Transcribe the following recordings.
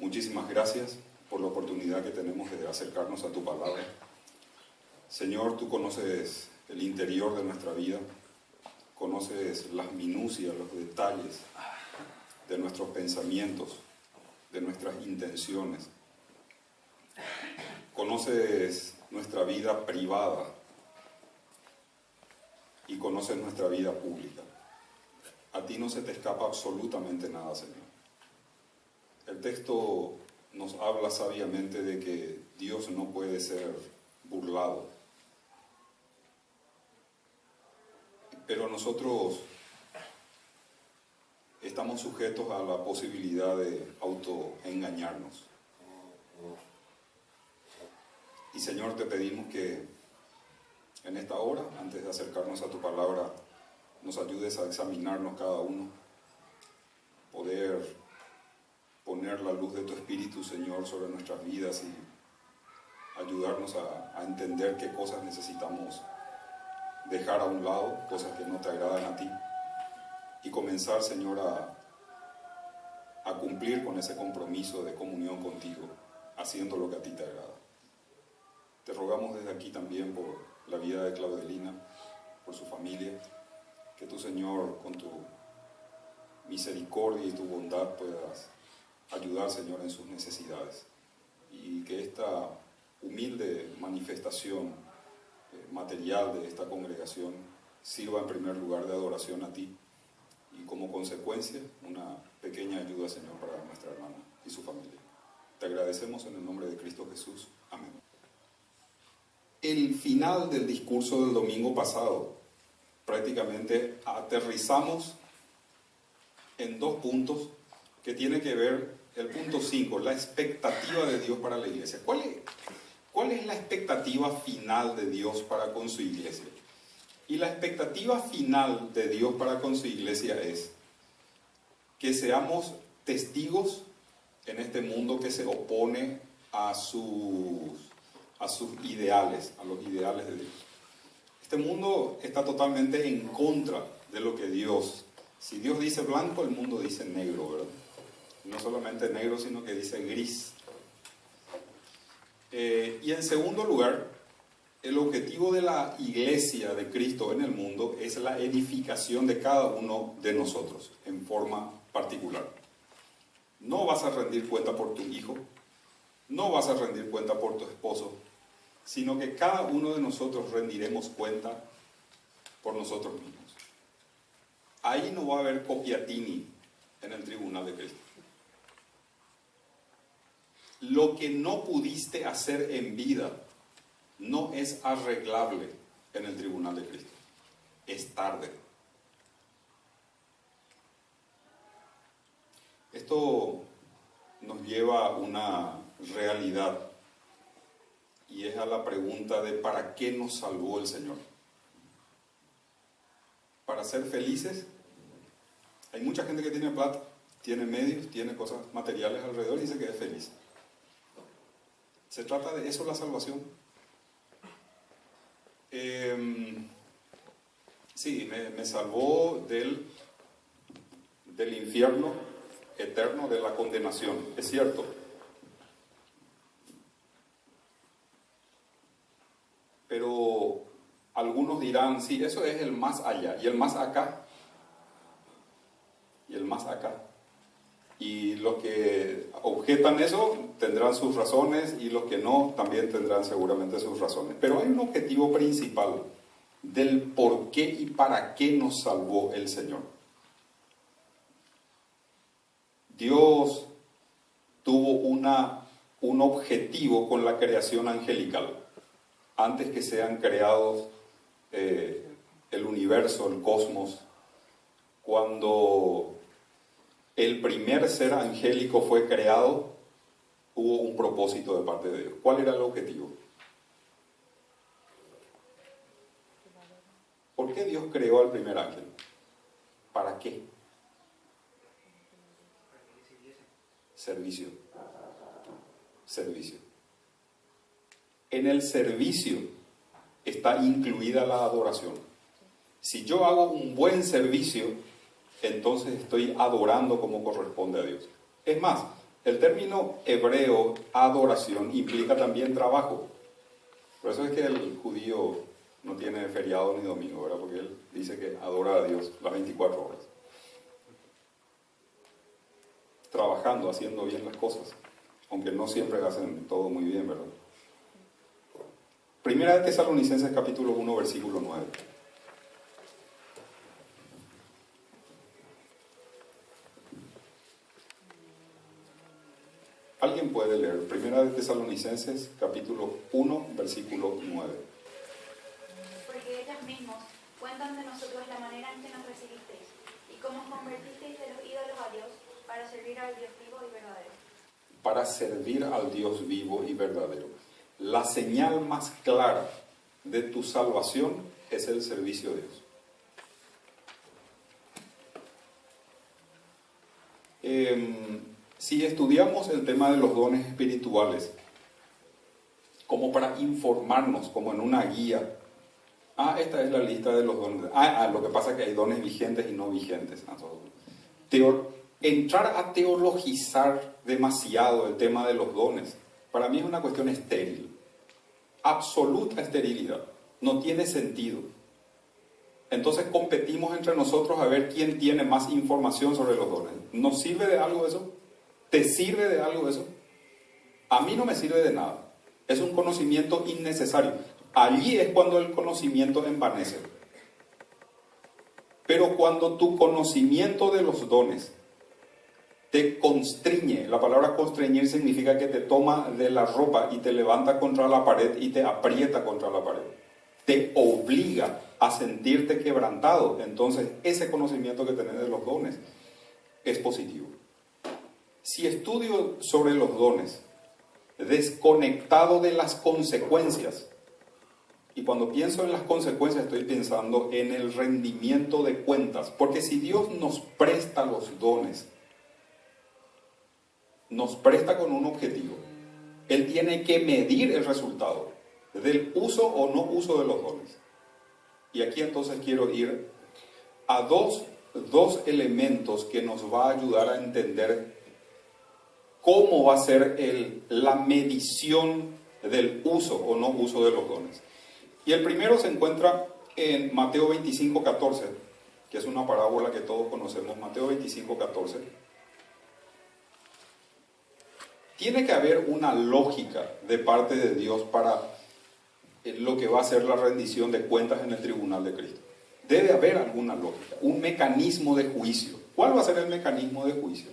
Muchísimas gracias por la oportunidad que tenemos de acercarnos a tu palabra. Señor, tú conoces el interior de nuestra vida, conoces las minucias, los detalles de nuestros pensamientos, de nuestras intenciones. Conoces nuestra vida privada y conoces nuestra vida pública. A ti no se te escapa absolutamente nada, Señor. El texto nos habla sabiamente de que Dios no puede ser burlado. Pero nosotros estamos sujetos a la posibilidad de autoengañarnos. Y Señor, te pedimos que en esta hora, antes de acercarnos a tu palabra, nos ayudes a examinarnos cada uno, poder poner la luz de tu Espíritu, Señor, sobre nuestras vidas y ayudarnos a entender qué cosas necesitamos dejar a un lado, cosas que no te agradan a ti, y comenzar, Señor, a cumplir con ese compromiso de comunión contigo, haciendo lo que a ti te agrada. Te rogamos desde aquí también por la vida de Claudelina, por su familia, que tú, Señor, con tu misericordia y tu bondad puedas ayudar, Señor, en sus necesidades, y que esta humilde manifestación material de esta congregación sirva en primer lugar de adoración a ti y como consecuencia una pequeña ayuda, Señor, para nuestra hermana y su familia. Te agradecemos en el nombre de Cristo Jesús. Amén. El final del discurso del domingo pasado, prácticamente aterrizamos en dos puntos que tiene que ver, el punto 5, la expectativa de Dios para la iglesia. ¿Cuál es la expectativa final de Dios para con su iglesia? Y la expectativa final de Dios para con su iglesia es que seamos testigos en este mundo que se opone a sus ideales, a los ideales de Dios. Este mundo está totalmente en contra de lo que Dios, si Dios dice blanco, el mundo dice negro, ¿verdad? No solamente negro, sino que dice gris. Y en segundo lugar, el objetivo de la iglesia de Cristo en el mundo es la edificación de cada uno de nosotros en forma particular. No vas a rendir cuenta por tu hijo, no vas a rendir cuenta por tu esposo, sino que cada uno de nosotros rendiremos cuenta por nosotros mismos. Ahí no va a haber copiatini en el tribunal de Cristo. Lo que no pudiste hacer en vida no es arreglable en el tribunal de Cristo. Es tarde. Esto nos lleva a una realidad y es a la pregunta de ¿para qué nos salvó el Señor? ¿Para ser felices? Hay mucha gente que tiene plata, tiene medios, tiene cosas materiales alrededor y dice que es feliz. ¿Se trata de eso la salvación? Sí, me salvó del infierno eterno, de la condenación, es cierto. Pero algunos dirán, sí, eso es el más allá, y el más acá, y el más acá. Y los que objetan eso tendrán sus razones y los que no también tendrán seguramente sus razones. Pero hay un objetivo principal del por qué y para qué nos salvó el Señor. Dios tuvo un objetivo con la creación angelical. Antes que sean creados el universo, el cosmos, cuando el primer ser angélico fue creado, hubo un propósito de parte de Dios. ¿Cuál era el objetivo? ¿Por qué Dios creó al primer ángel? ¿Para qué? Servicio. Servicio. En el servicio está incluida la adoración. Si yo hago un buen servicio, entonces estoy adorando como corresponde a Dios. Es más, El término hebreo adoración implica también trabajo. Por eso es que el judío no tiene feriado ni domingo, ¿verdad? Porque él dice que adora a Dios las 24 horas. Trabajando, haciendo bien las cosas, aunque no siempre hacen todo muy bien, ¿verdad? Primera de Tesalonicenses capítulo 1, versículo 9. ¿Alguien puede leer? Primera de Tesalonicenses capítulo 1, versículo 9. Porque ellos mismos cuentan de nosotros la manera en que nos recibisteis y cómo os convertisteis de los ídolos a Dios para servir al Dios vivo y verdadero. Para servir al Dios vivo y verdadero. La señal más clara de tu salvación es el servicio a Dios. Si estudiamos el tema de los dones espirituales, como para informarnos, como en una guía, esta es la lista de los dones. Lo que pasa es que hay dones vigentes y no vigentes. Entrar a teologizar demasiado el tema de los dones, para mí es una cuestión estéril, absoluta esterilidad, no tiene sentido. Entonces competimos entre nosotros a ver quién tiene más información sobre los dones. ¿Nos sirve de algo eso? ¿Te sirve de algo eso? A mí no me sirve de nada. Es un conocimiento innecesario. Allí es cuando el conocimiento envanece. Pero cuando tu conocimiento de los dones te constriñe, la palabra constreñir significa que te toma de la ropa y te levanta contra la pared y te aprieta contra la pared, te obliga a sentirte quebrantado, entonces ese conocimiento que tenés de los dones es positivo. Si estudio sobre los dones desconectado de las consecuencias, y cuando pienso en las consecuencias estoy pensando en el rendimiento de cuentas, porque si Dios nos presta los dones, nos presta con un objetivo, Él tiene que medir el resultado del uso o no uso de los dones. Y aquí entonces quiero ir a dos elementos que nos va a ayudar a entender cómo va a ser la medición del uso o no uso de los dones. Y el primero se encuentra en Mateo 25, 14, que es una parábola que todos conocemos, Mateo 25, 14. Tiene que haber una lógica de parte de Dios para lo que va a ser la rendición de cuentas en el tribunal de Cristo. Debe haber alguna lógica, un mecanismo de juicio. ¿Cuál va a ser el mecanismo de juicio?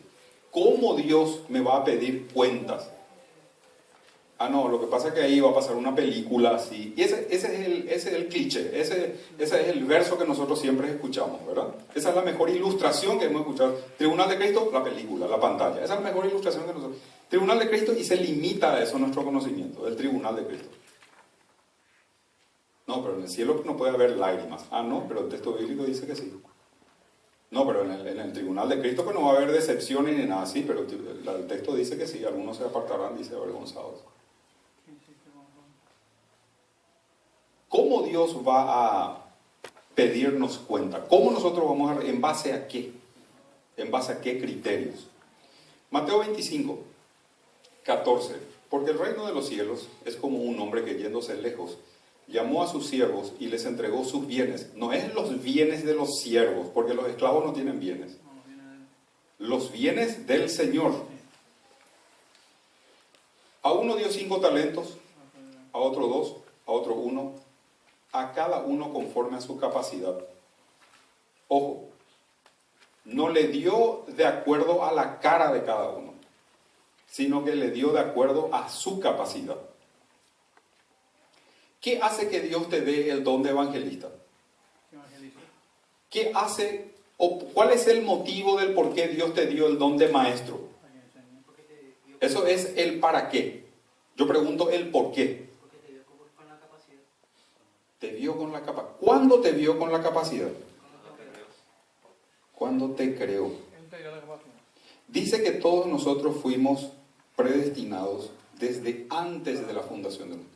¿Cómo Dios me va a pedir cuentas? No, lo que pasa es que ahí va a pasar una película así. Y ese es el cliché, ese es el verso que nosotros siempre escuchamos, ¿verdad? Esa es la mejor ilustración que hemos escuchado. Tribunal de Cristo, la película, la pantalla. Esa es la mejor ilustración que nosotros... Tribunal de Cristo, y se limita a eso nuestro conocimiento, del Tribunal de Cristo. No, pero en el cielo no puede haber lágrimas. No, pero el texto bíblico dice que sí. No, pero en el Tribunal de Cristo pues no va a haber decepciones ni nada así, pero el texto dice que sí, algunos se apartarán, dice, avergonzados. ¿Cómo Dios va a pedirnos cuenta? ¿Cómo nosotros vamos a... ¿En base a qué? ¿En base a qué criterios? Mateo 25, 14. Porque el reino de los cielos es como un hombre que yéndose lejos, llamó a sus siervos y les entregó sus bienes. No es los bienes de los siervos, porque los esclavos no tienen bienes. Los bienes del Señor. A uno dio 5 talentos, a otro 2, a otro 1, a cada uno conforme a su capacidad. Ojo, no le dio de acuerdo a la cara de cada uno, sino que le dio de acuerdo a su capacidad. ¿Qué hace que Dios te dé el don de evangelista? ¿Qué hace, o cuál es el motivo del por qué Dios te dio el don de maestro? Eso es el para qué. Yo pregunto el por qué. Te vio con la capacidad. ¿Cuándo te vio con la capacidad? Cuando te creó. Dice que todos nosotros fuimos predestinados desde antes de la fundación del mundo.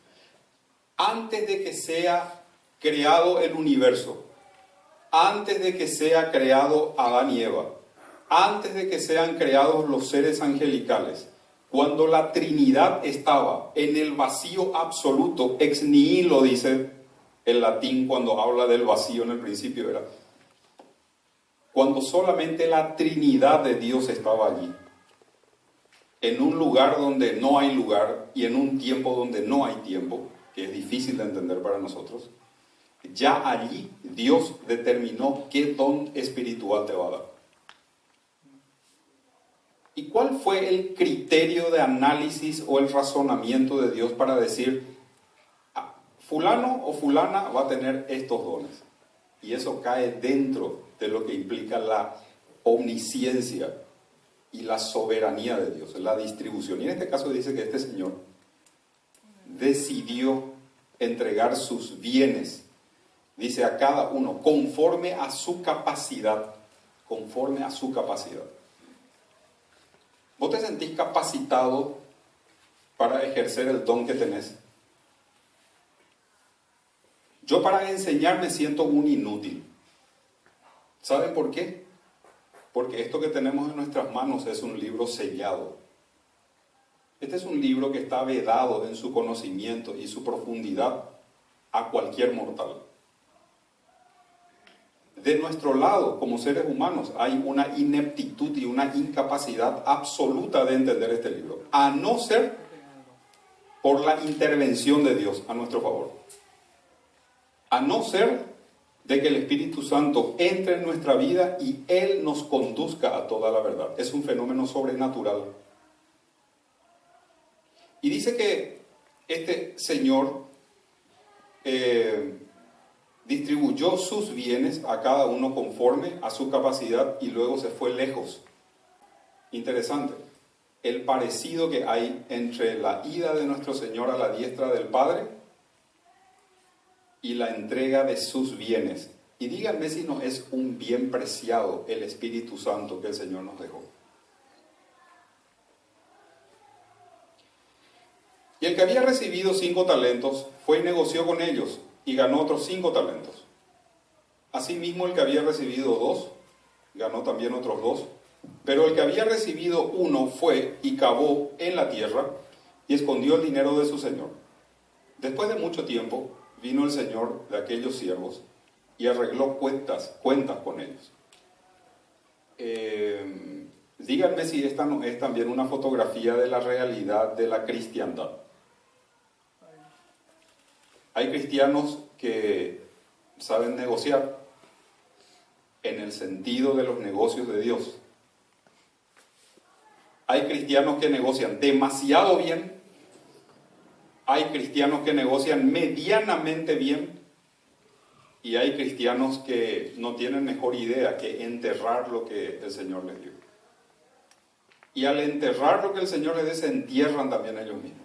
Antes de que sea creado el universo, antes de que sea creado Adán y Eva, antes de que sean creados los seres angelicales, Cuando la Trinidad estaba en el vacío absoluto, ex nihilo, dice el latín cuando habla del vacío en el principio, ¿verdad? Cuando solamente la Trinidad de Dios estaba allí, en un lugar donde no hay lugar y en un tiempo donde no hay tiempo, que es difícil de entender para nosotros, ya allí Dios determinó qué don espiritual te va a dar. ¿Y cuál fue el criterio de análisis o el razonamiento de Dios para decir, fulano o fulana va a tener estos dones? Y eso cae dentro de lo que implica la omnisciencia y la soberanía de Dios, la distribución. Y en este caso dice que este señor decidió entregar sus bienes, dice, a cada uno, conforme a su capacidad, conforme a su capacidad. ¿Vos te sentís capacitado para ejercer el don que tenés? Yo para enseñar me siento un inútil. ¿Saben por qué? Porque esto que tenemos en nuestras manos es un libro sellado. Este es un libro que está vedado en su conocimiento y su profundidad a cualquier mortal. De nuestro lado, como seres humanos, hay una ineptitud y una incapacidad absoluta de entender este libro, a no ser por la intervención de Dios a nuestro favor. A no ser de que el Espíritu Santo entre en nuestra vida y Él nos conduzca a toda la verdad. Es un fenómeno sobrenatural. Y dice que este señor distribuyó sus bienes a cada uno conforme a su capacidad y luego se fue lejos. Interesante el parecido que hay entre la ida de nuestro Señor a la diestra del Padre y la entrega de sus bienes. Y díganme si no es un bien preciado el Espíritu Santo que el Señor nos dejó. Y el que había recibido 5 talentos fue y negoció con ellos y ganó otros 5 talentos. Asimismo, el que había recibido 2 ganó también otros 2. Pero el que había recibido 1 fue y cavó en la tierra y escondió el dinero de su señor. Después de mucho tiempo vino el señor de aquellos siervos y arregló cuentas con ellos. Díganme si esta no es también una fotografía de la realidad de la cristiandad. Hay cristianos que saben negociar en el sentido de los negocios de Dios. Hay cristianos que negocian demasiado bien. Hay cristianos que negocian medianamente bien. Y hay cristianos que no tienen mejor idea que enterrar lo que el Señor les dio. Y al enterrar lo que el Señor les dio, se entierran también ellos mismos.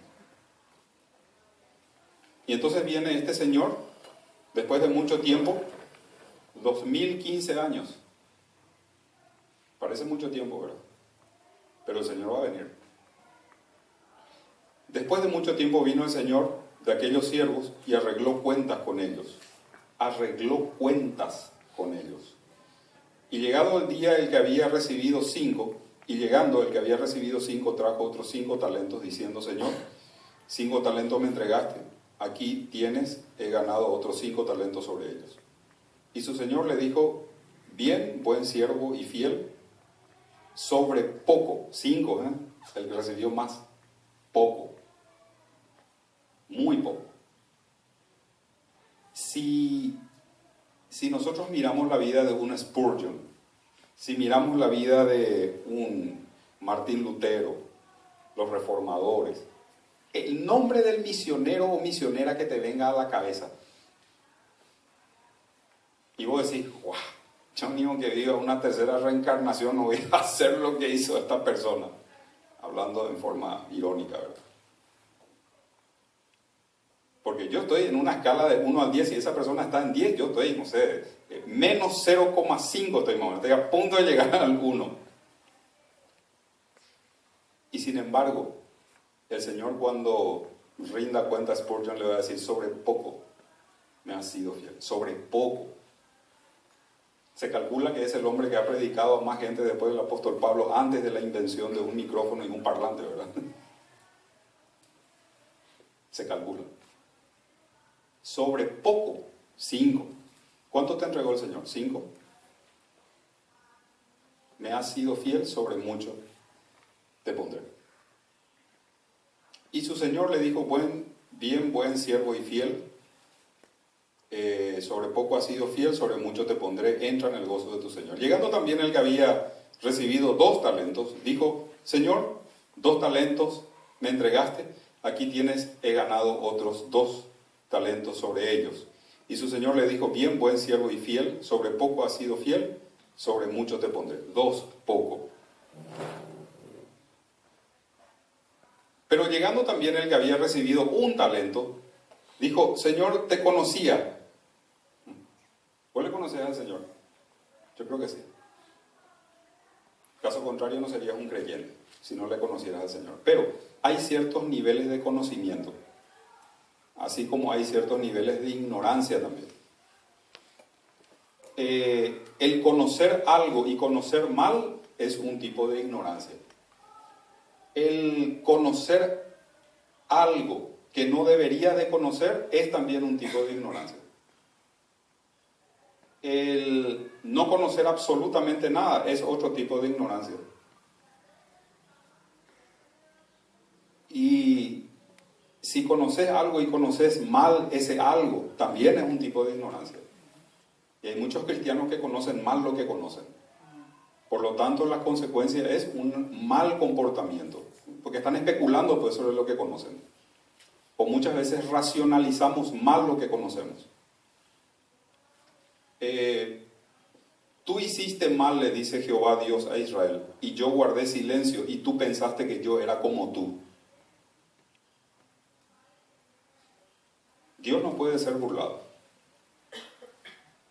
Y entonces viene este señor, después de mucho tiempo, 2015 años. Parece mucho tiempo, ¿verdad? Pero el Señor va a venir. Después de mucho tiempo vino el Señor de aquellos siervos y arregló cuentas con ellos. Arregló cuentas con ellos. Y llegado el día, el que había recibido 5, y llegando el que había recibido 5 trajo otros 5 talentos, diciendo, Señor, 5 talentos me entregaste. Aquí tienes, he ganado otros 5 talentos sobre ellos. Y su señor le dijo, bien, buen siervo y fiel, sobre poco, 5, el que recibió más, poco, muy poco. Si nosotros miramos la vida de un Spurgeon, si miramos la vida de un Martín Lutero, los reformadores, el nombre del misionero o misionera que te venga a la cabeza, y vos decís, wow, yo ni que viva una tercera reencarnación no voy a hacer lo que hizo esta persona, hablando en forma irónica, ¿verdad? Porque yo estoy en una escala de 1 al 10, y esa persona está en 10, yo estoy, no sé, menos 0,5 estoy más o menos, estoy a punto de llegar al 1. Y sin embargo, el Señor cuando rinda cuenta a Spurgeon le va a decir, sobre poco me has sido fiel, sobre poco. Se calcula que es el hombre que ha predicado a más gente después del apóstol Pablo, antes de la invención de un micrófono y un parlante, ¿verdad? Se calcula. Sobre poco, 5. ¿Cuánto te entregó el Señor? 5. Me has sido fiel, sobre mucho te pondré. Y su Señor le dijo, buen siervo y fiel, sobre poco has sido fiel, sobre mucho te pondré, entra en el gozo de tu Señor. Llegando también el que había recibido 2 talentos, dijo, Señor, 2 talentos me entregaste, aquí tienes, he ganado otros 2 talentos sobre ellos. Y su Señor le dijo, buen siervo y fiel, sobre poco has sido fiel, sobre mucho te pondré. 2, poco. Pero llegando también el que había recibido 1 talento, dijo, Señor, te conocía. ¿Vos le conocías al Señor? Yo creo que sí. Caso contrario, no serías un creyente si no le conocieras al Señor. Pero hay ciertos niveles de conocimiento, así como hay ciertos niveles de ignorancia también. El conocer algo y conocer mal es un tipo de ignorancia. El conocer algo que no debería de conocer es también un tipo de ignorancia. El no conocer absolutamente nada es otro tipo de ignorancia. Y si conoces algo y conoces mal ese algo, también es un tipo de ignorancia. Y hay muchos cristianos que conocen mal lo que conocen. Por lo tanto, la consecuencia es un mal comportamiento, porque están especulando pues, sobre lo que conocen. O muchas veces racionalizamos mal lo que conocemos. Tú hiciste mal, le dice Jehová Dios a Israel, y yo guardé silencio, y tú pensaste que yo era como tú. Dios no puede ser burlado.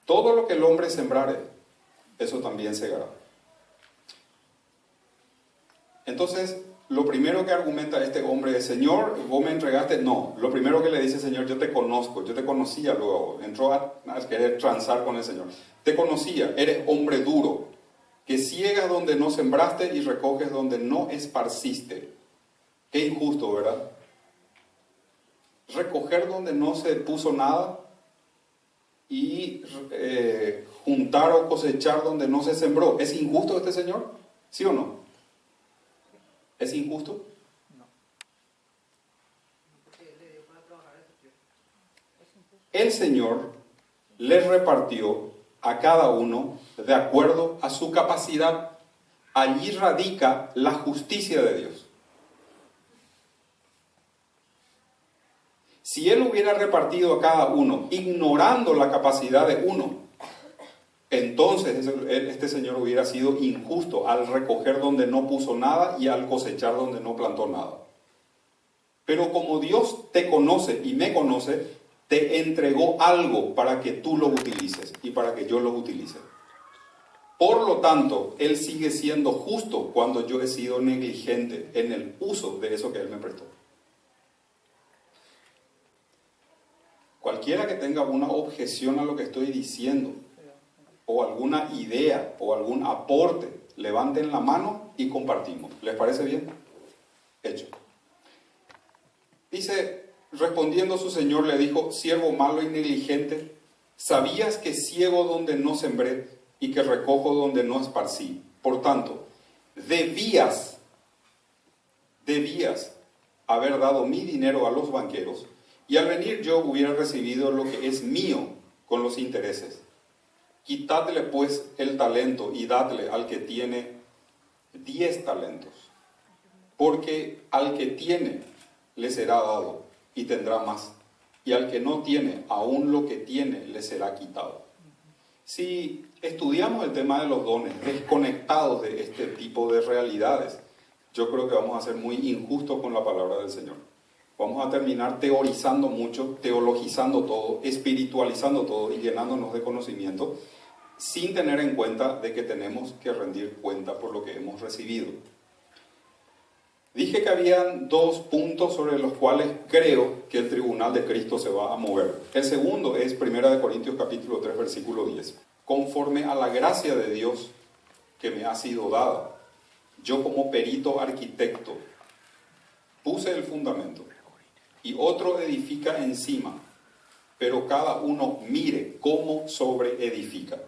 Todo lo que el hombre sembrare, eso también segará. Entonces, lo primero que argumenta este hombre es, Señor, vos me entregaste. No, lo primero que le dice, Señor, yo te conozco, yo te conocía luego. Entró a querer transar con el Señor. Te conocía, eres hombre duro, que ciegas donde no sembraste y recoges donde no esparciste. Qué injusto, ¿verdad? Recoger donde no se puso nada y juntar o cosechar donde no se sembró. ¿Es injusto este Señor? ¿Sí o no? ¿Es injusto? No. Porque le dio para trabajar ese tiempo. El Señor les repartió a cada uno de acuerdo a su capacidad. Allí radica la justicia de Dios. Si Él hubiera repartido a cada uno ignorando la capacidad de uno, entonces este Señor hubiera sido injusto al recoger donde no puso nada y al cosechar donde no plantó nada. Pero como Dios te conoce y me conoce, te entregó algo para que tú lo utilices y para que yo lo utilice. Por lo tanto, Él sigue siendo justo cuando yo he sido negligente en el uso de eso que Él me prestó. Cualquiera que tenga una objeción a lo que estoy diciendo, o alguna idea, o algún aporte, levanten la mano y compartimos. ¿Les parece bien? Hecho. Dice, respondiendo su Señor le dijo, siervo malo y negligente, ¿sabías que ciego donde no sembré y que recojo donde no esparcí? Por tanto, debías haber dado mi dinero a los banqueros, y al venir yo hubiera recibido lo que es mío con los intereses. Quitadle pues el talento y dadle al que tiene 10 talentos, porque al que tiene le será dado y tendrá más, y al que no tiene, aún lo que tiene le será quitado. Si estudiamos el tema de los dones desconectados de este tipo de realidades, yo creo que vamos a ser muy injustos con la palabra del Señor. Vamos a terminar teorizando mucho, teologizando todo, espiritualizando todo y llenándonos de conocimiento, sin tener en cuenta de que tenemos que rendir cuenta por lo que hemos recibido. Dije que habían 2 puntos sobre los cuales creo que el tribunal de Cristo se va a mover. El segundo es 1 Corintios capítulo 3, versículo 10. conforme a la gracia de Dios que me ha sido dada. Yo como perito arquitecto puse el fundamento y otro edifica encima, pero cada uno mire cómo sobreedifica.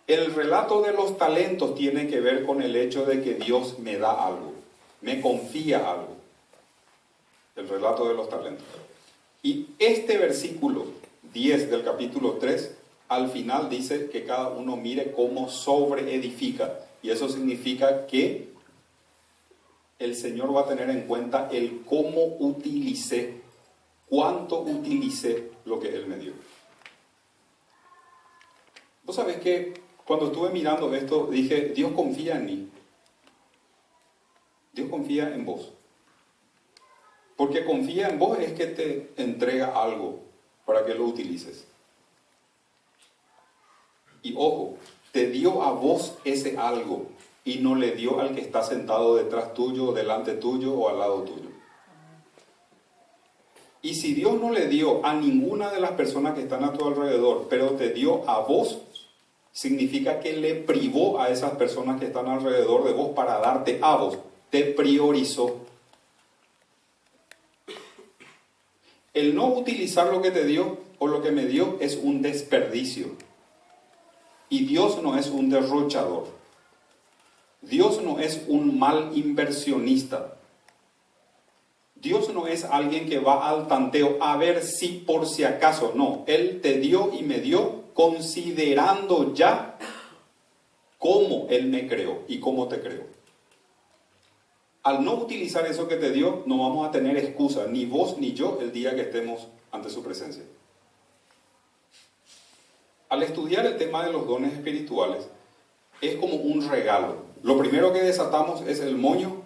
El relato de los talentos tiene que ver con el hecho de que Dios me da algo, me confía algo. El relato de los talentos. Y este versículo 10 del capítulo 3, al final dice que cada uno mire cómo sobreedifica. Y eso significa que el Señor va a tener en cuenta el cómo utilicé, cuánto utilicé lo que Él me dio. Vos sabés que cuando estuve mirando esto, dije, Dios confía en mí. Dios confía en vos. Porque confía en vos es que te entrega algo para que lo utilices. Y ojo, te dio a vos ese algo y no le dio al que está sentado detrás tuyo, delante tuyo o al lado tuyo. Y si Dios no le dio a ninguna de las personas que están a tu alrededor, pero te dio a vos, significa que le privó a esas personas que están alrededor de vos para darte a vos. Te priorizó. El no utilizar lo que te dio o lo que me dio es un desperdicio. Y Dios no es un derrochador. Dios no es un mal inversionista. Dios no es alguien que va al tanteo a ver si por si acaso. No, Él te dio y me dio considerando ya cómo Él me creó y cómo te creó. Al no utilizar eso que te dio, no vamos a tener excusa, ni vos ni yo, el día que estemos ante su presencia. Al estudiar el tema de los dones espirituales, es como un regalo. Lo primero que desatamos es el moño,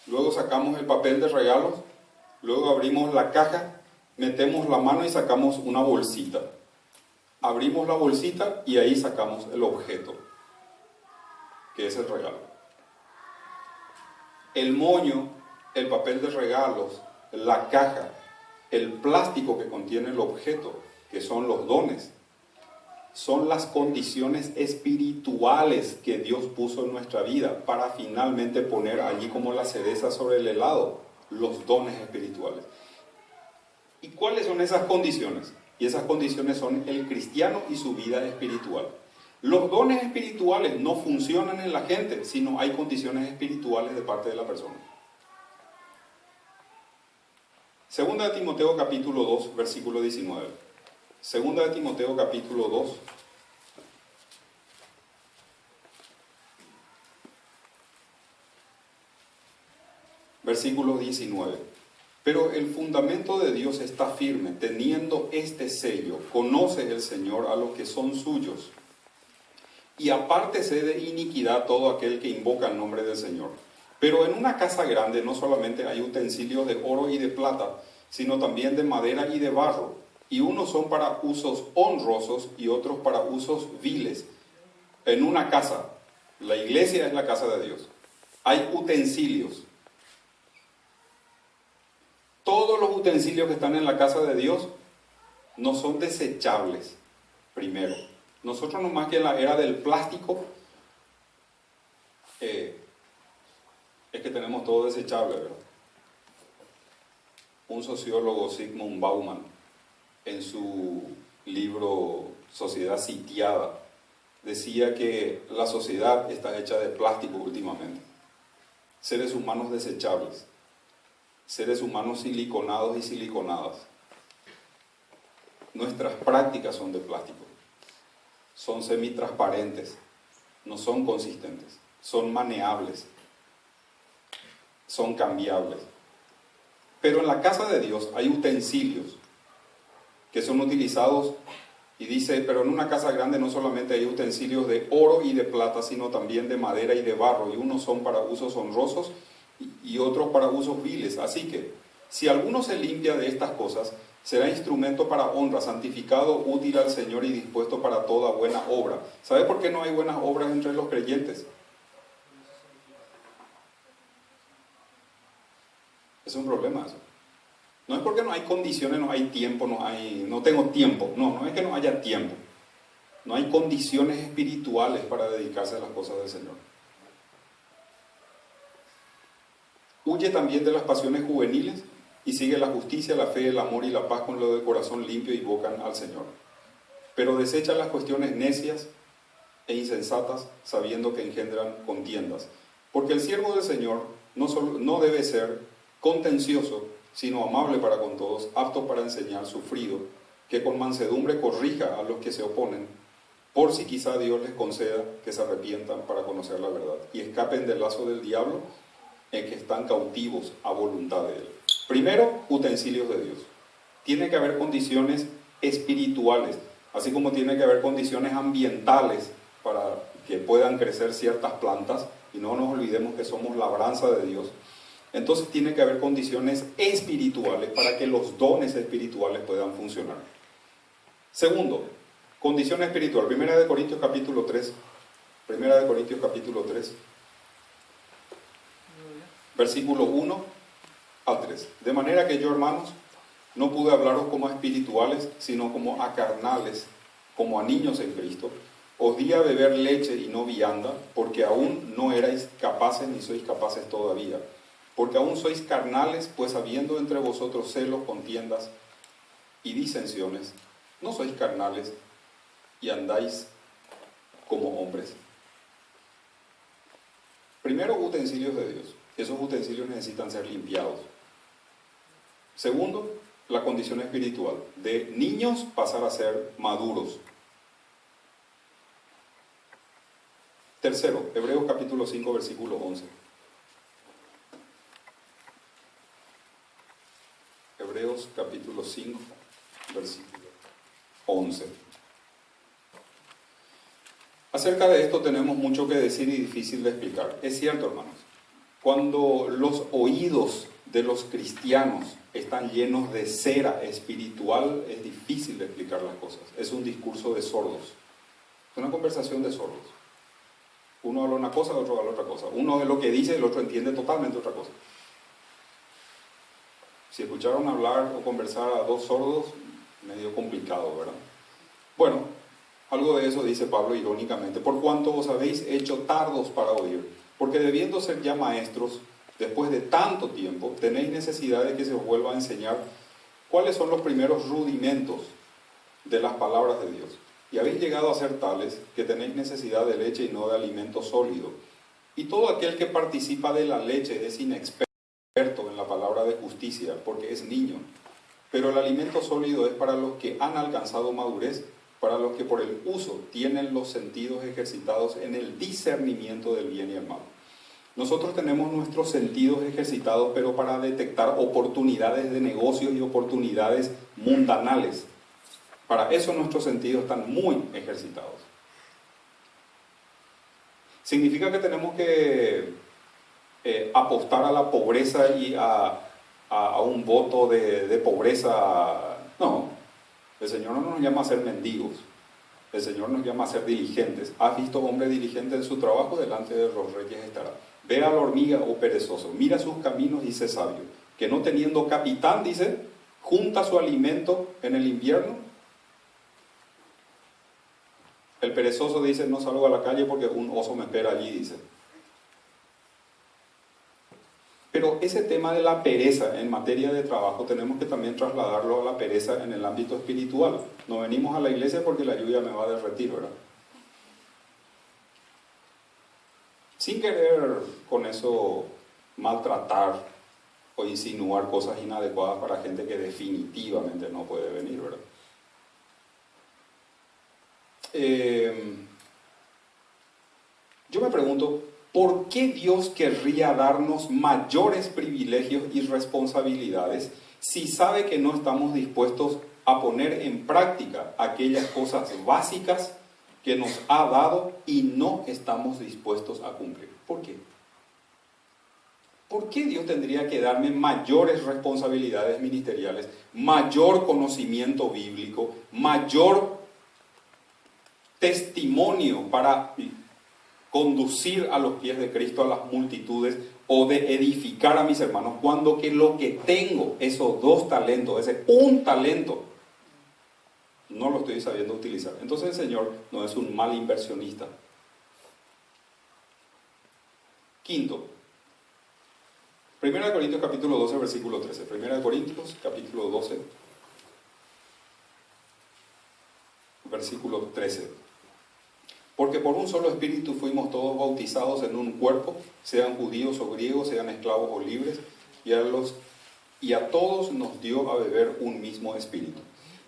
luego sacamos el papel de regalos, luego abrimos la caja, metemos la mano y sacamos una bolsita. Abrimos la bolsita y ahí sacamos el objeto, que es el regalo. El moño, el papel de regalos, la caja, el plástico que contiene el objeto, que son los dones, son las condiciones espirituales que Dios puso en nuestra vida para finalmente poner allí como la cereza sobre el helado, los dones espirituales. ¿Y cuáles son esas condiciones? Y esas condiciones son el cristiano y su vida espiritual. Los dones espirituales no funcionan en la gente si no hay condiciones espirituales de parte de la persona. Segunda de Timoteo capítulo 2, versículo 19. Segunda de Timoteo capítulo 2. Versículo 19. Pero el fundamento de Dios está firme, teniendo este sello. Conoce el Señor a los que son suyos. Y apártese de iniquidad todo aquel que invoca el nombre del Señor. Pero en una casa grande no solamente hay utensilios de oro y de plata, sino también de madera y de barro. Y unos son para usos honrosos y otros para usos viles. En una casa, la iglesia es la casa de Dios, hay utensilios. Todos los utensilios que están en la casa de Dios no son desechables, primero. Nosotros nomás que en la era del plástico es que tenemos todo desechable, ¿verdad? Un sociólogo, Zygmunt Bauman, en su libro Sociedad Sitiada, decía que la sociedad está hecha de plástico últimamente. Seres humanos desechables, seres humanos siliconados y siliconadas. Nuestras prácticas son de plástico. Son semitransparentes, no son consistentes, son maneables, son cambiables. Pero en la casa de Dios hay utensilios que son utilizados, y dice, pero en una casa grande no solamente hay utensilios de oro y de plata, sino también de madera y de barro, y unos son para usos honrosos y otros para usos viles. Así que, si alguno se limpia de estas cosas, será instrumento para honra, santificado, útil al Señor y dispuesto para toda buena obra. ¿Sabe por qué no hay buenas obras entre los creyentes? Es un problema eso. No es porque no hay condiciones, no hay tiempo, no tengo tiempo. No es que no haya tiempo. No hay condiciones espirituales para dedicarse a las cosas del Señor. Huye también de las pasiones juveniles y sigue la justicia, la fe, el amor y la paz con lo de corazón limpio y invocan al Señor. Pero desecha las cuestiones necias e insensatas, sabiendo que engendran contiendas. Porque el siervo del Señor no debe ser contencioso, sino amable para con todos, apto para enseñar, sufrido, que con mansedumbre corrija a los que se oponen, por si quizá Dios les conceda que se arrepientan para conocer la verdad y escapen del lazo del diablo en que están cautivos a voluntad de él. Primero, utensilios de Dios. Tiene que haber condiciones espirituales, así como tiene que haber condiciones ambientales para que puedan crecer ciertas plantas, y no nos olvidemos que somos labranza de Dios. Entonces tiene que haber condiciones espirituales para que los dones espirituales puedan funcionar. Segundo, condición espiritual. Primera de Corintios capítulo 3, versículo 1 al 3. De manera que yo, hermanos, no pude hablaros como a espirituales, sino como a carnales, como a niños en Cristo. Os di a beber leche y no vianda, porque aún no erais capaces ni sois capaces todavía. Porque aún sois carnales, pues habiendo entre vosotros celos, contiendas y disensiones, no sois carnales y andáis como hombres. Primero, utensilios de Dios. Esos utensilios necesitan ser limpiados. Segundo, la condición espiritual. De niños pasar a ser maduros. Tercero, Hebreos capítulo 5, versículo 11. Hebreos capítulo 5, versículo 11. Acerca de esto tenemos mucho que decir y difícil de explicar. Es cierto, hermanos, cuando los oídos de los cristianos están llenos de cera espiritual, es difícil de explicar las cosas. Es un discurso de sordos. Es una conversación de sordos. Uno habla una cosa, el otro habla otra cosa. Uno de lo que dice, el otro entiende totalmente otra cosa. Si escucharon hablar o conversar a dos sordos, medio complicado, ¿verdad? Bueno, algo de eso dice Pablo irónicamente. Por cuanto os habéis hecho tardos para oír, porque debiendo ser ya maestros, después de tanto tiempo, tenéis necesidad de que se os vuelva a enseñar cuáles son los primeros rudimentos de las palabras de Dios. Y habéis llegado a ser tales que tenéis necesidad de leche y no de alimento sólido. Y todo aquel que participa de la leche es inexperto en la palabra de justicia, porque es niño. Pero el alimento sólido es para los que han alcanzado madurez, para los que por el uso tienen los sentidos ejercitados en el discernimiento del bien y el mal. Nosotros tenemos nuestros sentidos ejercitados, pero para detectar oportunidades de negocios y oportunidades mundanales. Para eso nuestros sentidos están muy ejercitados. ¿Significa que tenemos que apostar a la pobreza y a un voto de pobreza? No, el Señor no nos llama a ser mendigos, el Señor nos llama a ser diligentes. ¿Has visto hombre diligente en su trabajo? Delante de los reyes estará. Ve a la hormiga, oh perezoso, mira sus caminos y sé sabio, que no teniendo capitán, dice, junta su alimento en el invierno. El perezoso dice, no salgo a la calle porque un oso me espera allí, dice. Pero ese tema de la pereza en materia de trabajo tenemos que también trasladarlo a la pereza en el ámbito espiritual. No venimos a la iglesia porque la lluvia me va a derretir, ¿verdad? Sin querer con eso maltratar o insinuar cosas inadecuadas para gente que definitivamente no puede venir, ¿verdad? Yo me pregunto, ¿por qué Dios querría darnos mayores privilegios y responsabilidades si sabe que no estamos dispuestos a poner en práctica aquellas cosas básicas que nos ha dado y no estamos dispuestos a cumplir? ¿Por qué? ¿Por qué Dios tendría que darme mayores responsabilidades ministeriales, mayor conocimiento bíblico, mayor testimonio para conducir a los pies de Cristo a las multitudes o de edificar a mis hermanos, cuando que lo que tengo, esos 2 talentos, ese un talento, no lo estoy sabiendo utilizar. Entonces el Señor no es un mal inversionista. Quinto, 1 Corintios capítulo 12, versículo 13. 1 Corintios capítulo 12, versículo 13. Porque por un solo espíritu fuimos todos bautizados en un cuerpo, sean judíos o griegos, sean esclavos o libres, y a todos nos dio a beber un mismo espíritu.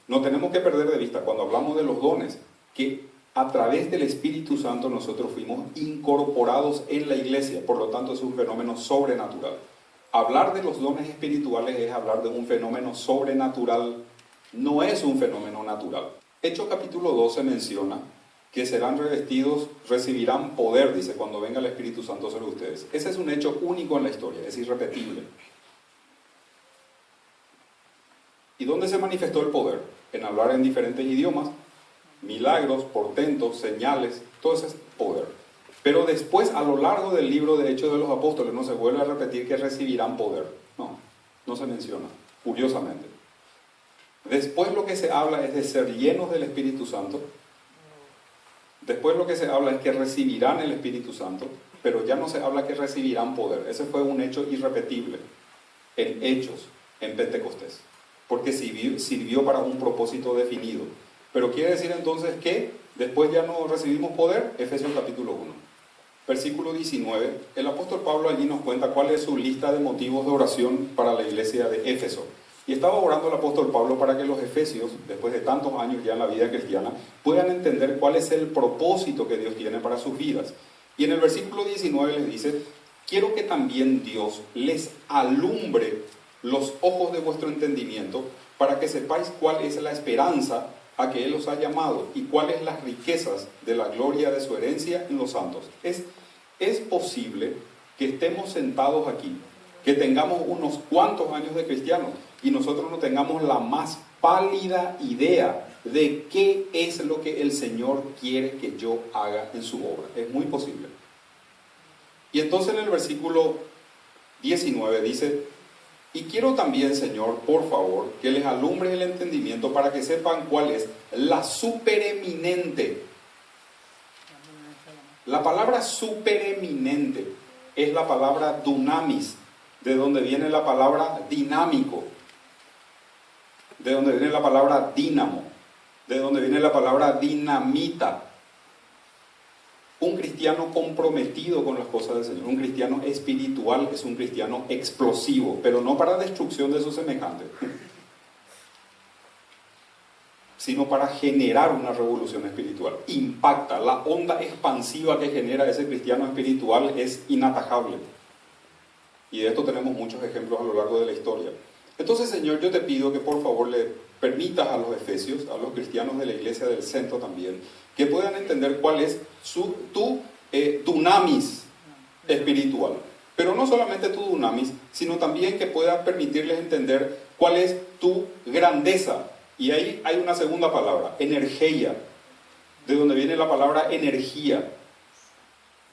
No tenemos que perder de vista, cuando hablamos de los dones, que a través del Espíritu Santo nosotros fuimos incorporados en la iglesia, por lo tanto es un fenómeno sobrenatural. Hablar de los dones espirituales es hablar de un fenómeno sobrenatural, no es un fenómeno natural. Hechos capítulo 12 menciona que serán revestidos, recibirán poder, dice, cuando venga el Espíritu Santo sobre ustedes. Ese es un hecho único en la historia, es irrepetible. ¿Y dónde se manifestó el poder? En hablar en diferentes idiomas, milagros, portentos, señales, todo ese es poder. Pero después, a lo largo del libro de Hechos de los Apóstoles, no se vuelve a repetir que recibirán poder. No, no se menciona, curiosamente. Después lo que se habla es de ser llenos del Espíritu Santo. Después lo que se habla es que recibirán el Espíritu Santo, pero ya no se habla que recibirán poder. Ese fue un hecho irrepetible en Hechos, en Pentecostés, porque sirvió para un propósito definido. Pero quiere decir entonces que después ya no recibimos poder. Efesios capítulo 1, versículo 19. El apóstol Pablo allí nos cuenta cuál es su lista de motivos de oración para la iglesia de Éfeso. Y estaba orando el apóstol Pablo para que los efesios, después de tantos años ya en la vida cristiana, puedan entender cuál es el propósito que Dios tiene para sus vidas. Y en el versículo 19 les dice: quiero que también Dios les alumbre los ojos de vuestro entendimiento, para que sepáis cuál es la esperanza a que Él os ha llamado y cuáles las riquezas de la gloria de su herencia en los santos. Es posible que estemos sentados aquí, que tengamos unos cuantos años de cristianos y nosotros no tengamos la más pálida idea de qué es lo que el Señor quiere que yo haga en su obra. Es muy posible. Y entonces en el versículo 19 dice: y quiero también, Señor, por favor, que les alumbres el entendimiento para que sepan cuál es la supereminente. La palabra supereminente es la palabra dunamis, de donde viene la palabra dinámico, de donde viene la palabra dínamo, de donde viene la palabra dinamita. Un cristiano comprometido con las cosas del Señor, un cristiano espiritual, es un cristiano explosivo, pero no para destrucción de sus semejantes, sino para generar una revolución espiritual. Impacta, la onda expansiva que genera ese cristiano espiritual es inatajable. Y de esto tenemos muchos ejemplos a lo largo de la historia. Entonces, Señor, yo te pido que por favor le permitas a los efesios, a los cristianos de la iglesia del centro también, que puedan entender cuál es tu dunamis espiritual. Pero no solamente tu dunamis, sino también que pueda permitirles entender cuál es tu grandeza. Y ahí hay una segunda palabra, energía, de donde viene la palabra energía.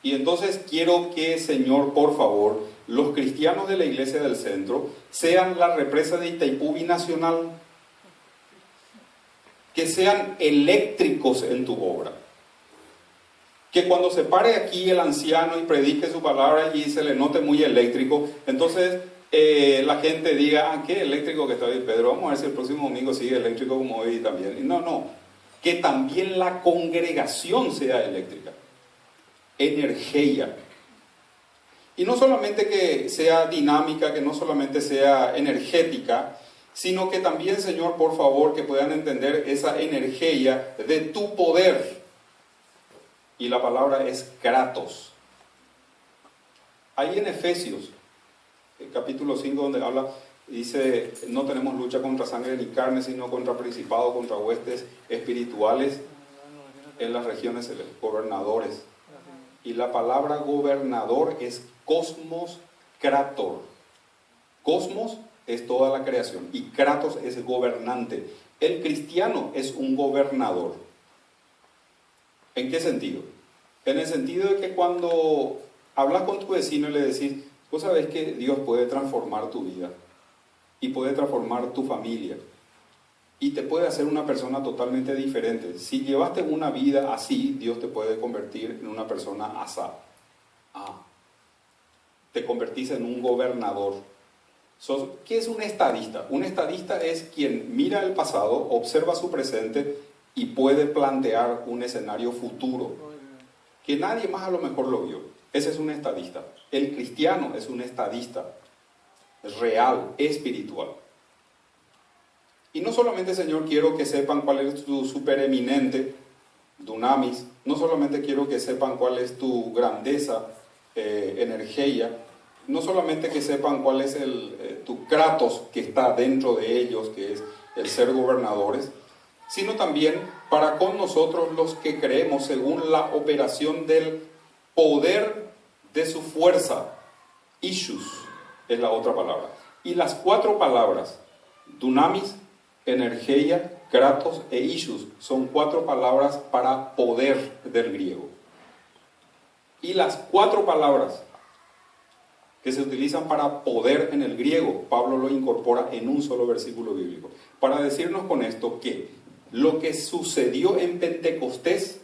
Y entonces quiero que, Señor, por favor, los cristianos de la iglesia del centro sean la represa de Itaipú binacional, que sean eléctricos en tu obra. Que cuando se pare aquí el anciano y predique su palabra y se le note muy eléctrico, entonces la gente diga: qué eléctrico que está hoy Pedro, vamos a ver si el próximo domingo sigue eléctrico como hoy también. Y no, que también la congregación sea eléctrica. Energía. Y no solamente que sea dinámica, que no solamente sea energética, sino que también, Señor, por favor, que puedan entender esa energía de tu poder. Y la palabra es kratos. Ahí en Efesios, el capítulo 5, donde habla, dice: no tenemos lucha contra sangre ni carne, sino contra principados, contra huestes espirituales en las regiones celestes, gobernadores. Y la palabra gobernador es cosmos krator. Cosmos es toda la creación y kratos es gobernante. El cristiano es un gobernador. ¿En qué sentido? En el sentido de que cuando hablas con tu vecino y le decís: vos sabés que Dios puede transformar tu vida y puede transformar tu familia y te puede hacer una persona totalmente diferente. Si llevaste una vida así, Dios te puede convertir en una persona asá. Te convertís en un gobernador. ¿Qué es un estadista? Un estadista es quien mira el pasado, observa su presente y puede plantear un escenario futuro que nadie más a lo mejor lo vio. Ese es un estadista. El cristiano es un estadista real, espiritual. Y no solamente, Señor, quiero que sepan cuál es tu supereminente dunamis, no solamente quiero que sepan cuál es tu grandeza, energía, no solamente que sepan cuál es tu kratos que está dentro de ellos, que es el ser gobernadores, sino también para con nosotros los que creemos según la operación del poder de su fuerza. Ishus es la otra palabra. Y las 4 palabras, dunamis, energía, kratos e ishus, son 4 palabras para poder del griego. Y las 4 palabras que se utilizan para poder en el griego, Pablo lo incorpora en un solo versículo bíblico, para decirnos con esto que lo que sucedió en Pentecostés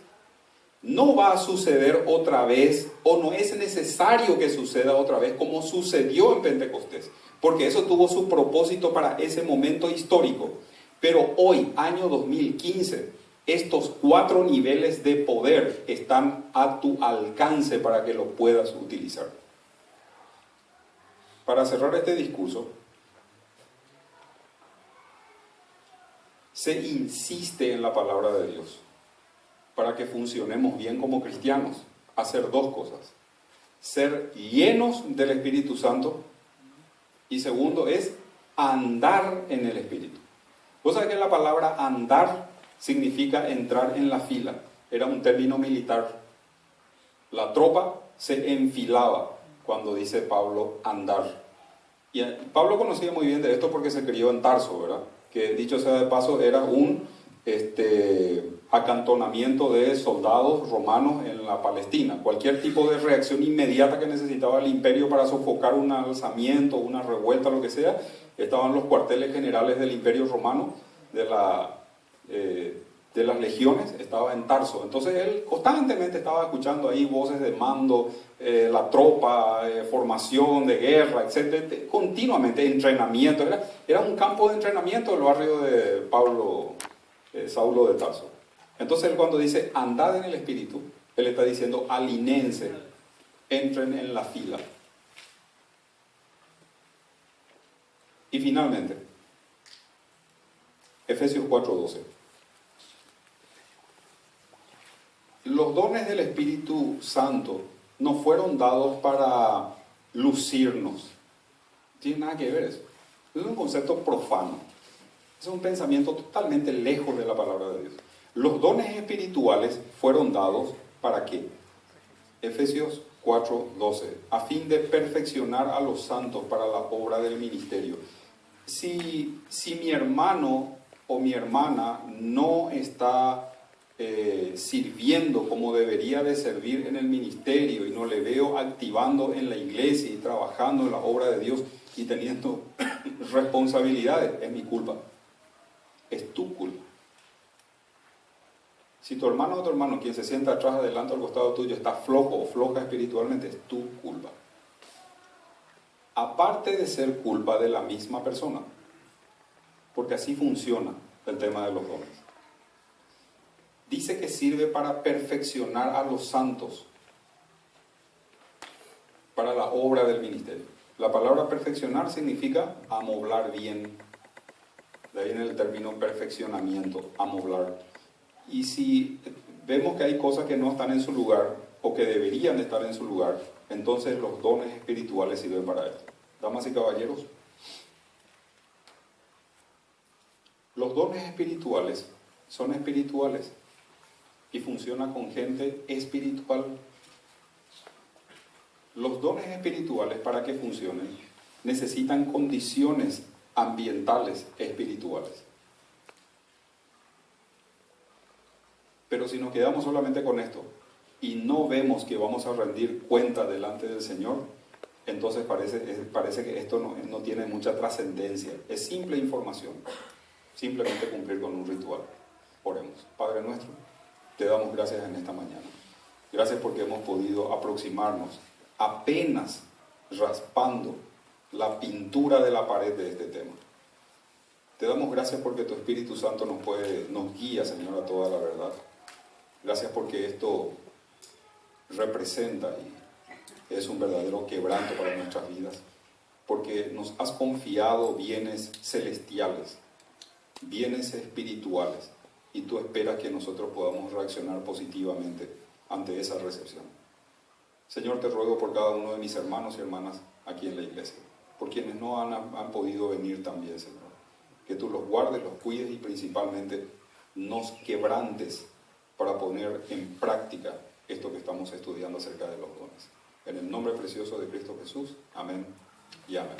no va a suceder otra vez, o no es necesario que suceda otra vez como sucedió en Pentecostés, porque eso tuvo su propósito para ese momento histórico. Pero hoy, año 2015, estos 4 niveles de poder están a tu alcance para que lo puedas utilizar. Para cerrar este discurso, se insiste en la palabra de Dios para que funcionemos bien como cristianos, hacer 2 cosas: ser llenos del Espíritu Santo, y segundo es andar en el Espíritu. Vos sabés que la palabra andar significa entrar en la fila, era un término militar. La tropa se enfilaba cuando dice Pablo andar. Y Pablo conocía muy bien de esto porque se crió en Tarso, ¿verdad? Que dicho sea de paso era un acantonamiento de soldados romanos en la Palestina. Cualquier tipo de reacción inmediata que necesitaba el imperio para sofocar un alzamiento, una revuelta, lo que sea, estaban los cuarteles generales del imperio romano, de las legiones, estaba en Tarso. Entonces él constantemente estaba escuchando ahí voces de mando, la tropa, formación de guerra, etc. Continuamente, entrenamiento. Era un campo de entrenamiento el barrio de Pablo, Saulo de Tarso. Entonces él, cuando dice andad en el Espíritu, él está diciendo alinéense, entren en la fila. Y finalmente, Efesios 4:12. Los dones del Espíritu Santo no fueron dados para lucirnos. No tiene nada que ver eso. Es un concepto profano. Es un pensamiento totalmente lejos de la palabra de Dios. Los dones espirituales fueron dados ¿para qué? Efesios 4:12. A fin de perfeccionar a los santos para la obra del ministerio. Si mi hermano o mi hermana no está sirviendo como debería de servir en el ministerio y no le veo activando en la iglesia y trabajando en la obra de Dios y teniendo responsabilidades, es mi culpa, es tu culpa. Si tu hermano o tu hermano, quien se sienta atrás, adelante, al costado tuyo, está flojo o floja espiritualmente, es tu culpa. Aparte de ser culpa de la misma persona, porque así funciona el tema de los dones. Dice que sirve para perfeccionar a los santos, para la obra del ministerio. La palabra perfeccionar significa amoblar bien. De ahí viene el término perfeccionamiento, amoblar. Y si vemos que hay cosas que no están en su lugar, o que deberían estar en su lugar, entonces los dones espirituales sirven para esto. Damas y caballeros, los dones espirituales son espirituales y funcionan con gente espiritual. Los dones espirituales, para que funcionen, necesitan condiciones ambientales espirituales. Pero si nos quedamos solamente con esto y no vemos que vamos a rendir cuenta delante del Señor, entonces parece que esto no tiene mucha trascendencia. Es simple información. simplemente cumplir con un ritual. Oremos. Padre nuestro, te damos gracias en esta mañana. Gracias porque hemos podido aproximarnos apenas raspando la pintura de la pared de este tema. Te damos gracias porque tu Espíritu Santo nos guía, Señor, a toda la verdad. Gracias porque esto representa y es un verdadero quebranto para nuestras vidas. Porque nos has confiado bienes celestiales, bienes espirituales, y tú esperas que nosotros podamos reaccionar positivamente ante esa recepción. Señor, te ruego por cada uno de mis hermanos y hermanas aquí en la iglesia, por quienes no han podido venir también, Señor, que tú los guardes, los cuides y principalmente nos quebrantes para poner en práctica esto que estamos estudiando acerca de los dones. En el nombre precioso de Cristo Jesús, amén y amén.